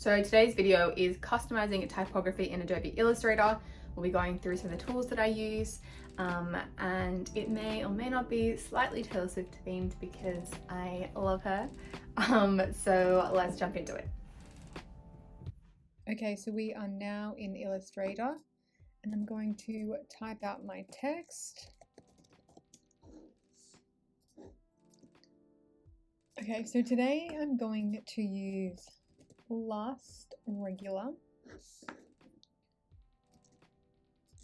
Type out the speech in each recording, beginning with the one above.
So today's video is customizing typography in Adobe Illustrator. We'll be going through some of the tools that I use, and it may or may not be slightly Taylor Swift themed because I love her. So let's jump into it. Okay, so we are now in Illustrator and I'm going to type out my text. Okay, so today I'm going to use Last Regular,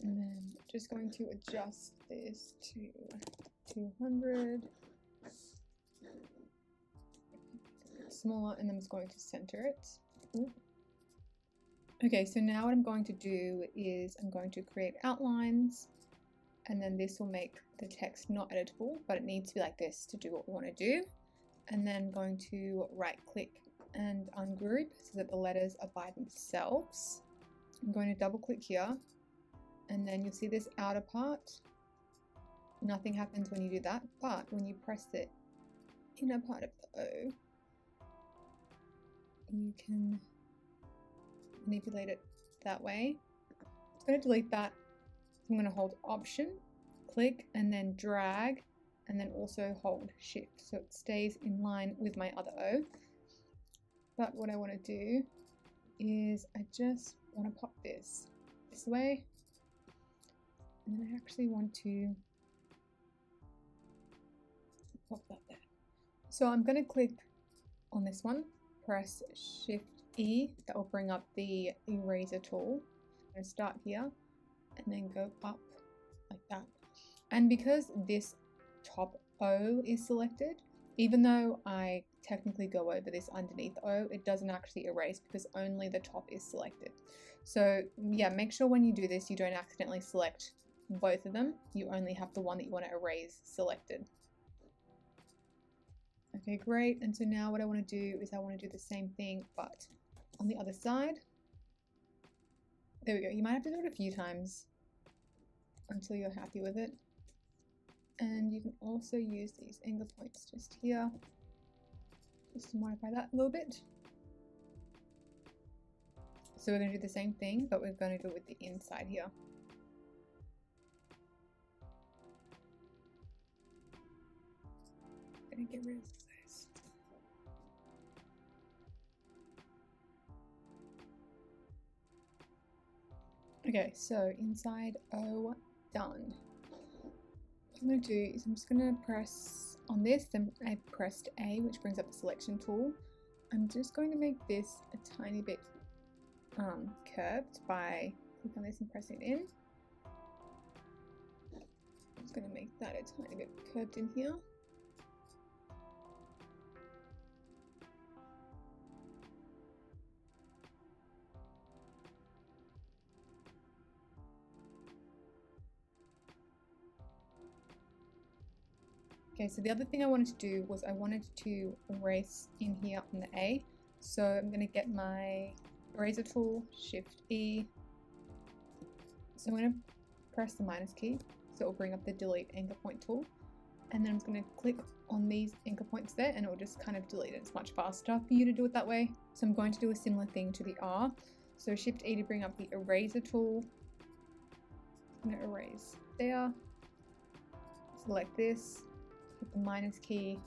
and then just going to adjust this to 200, smaller, and then I'm just going to center it. Ooh. Okay, so now what I'm going to do is I'm going to create outlines, and then this will make the text not editable, but it needs to be like this to do what we want to do. And then I'm going to right click and ungroup so that the letters are by themselves. I'm going to double click here, and then you'll see this outer part. Nothing happens when you do that, but when you press the inner part of the O, you can manipulate it that way. I'm going to delete that. I'm going to hold Option, click, and then drag, and then also hold Shift so it stays in line with my other O. But what I want to do is I just want to pop this way, and then I actually want to pop that there. So I'm going to click on this one, press Shift E, that will bring up the eraser tool. I'm going to start here and then go up like that. And because this top O is selected, even though I technically go over this underneath O, it doesn't actually erase because only the top is selected. So yeah, make sure when you do this, you don't accidentally select both of them. You only have the one that you want to erase selected. Okay, great. And so now what I want to do is I want to do the same thing, but on the other side. There we go. You might have to do it a few times until you're happy with it. And you can also use these anchor points just here, just to modify that a little bit. So we're going to do the same thing, but we're going to do it with the inside here. I'm going to get rid of this. Okay, so inside O done. What I'm going to do is I'm just going to press on this, then I pressed A, which brings up the selection tool. I'm just going to make this a tiny bit curved by clicking on this and pressing it in. I'm just going to make that a tiny bit curved in here. Okay, so the other thing I wanted to do was I wanted to erase in here on the A. So I'm going to get my eraser tool, Shift E. So I'm going to press the minus key, so it will bring up the delete anchor point tool. And then I'm just going to click on these anchor points there, and it will just kind of delete it. It's much faster for you to do it that way. So I'm going to do a similar thing to the R. So Shift E to bring up the eraser tool. I'm going to erase there. Select this. Hit the minus key,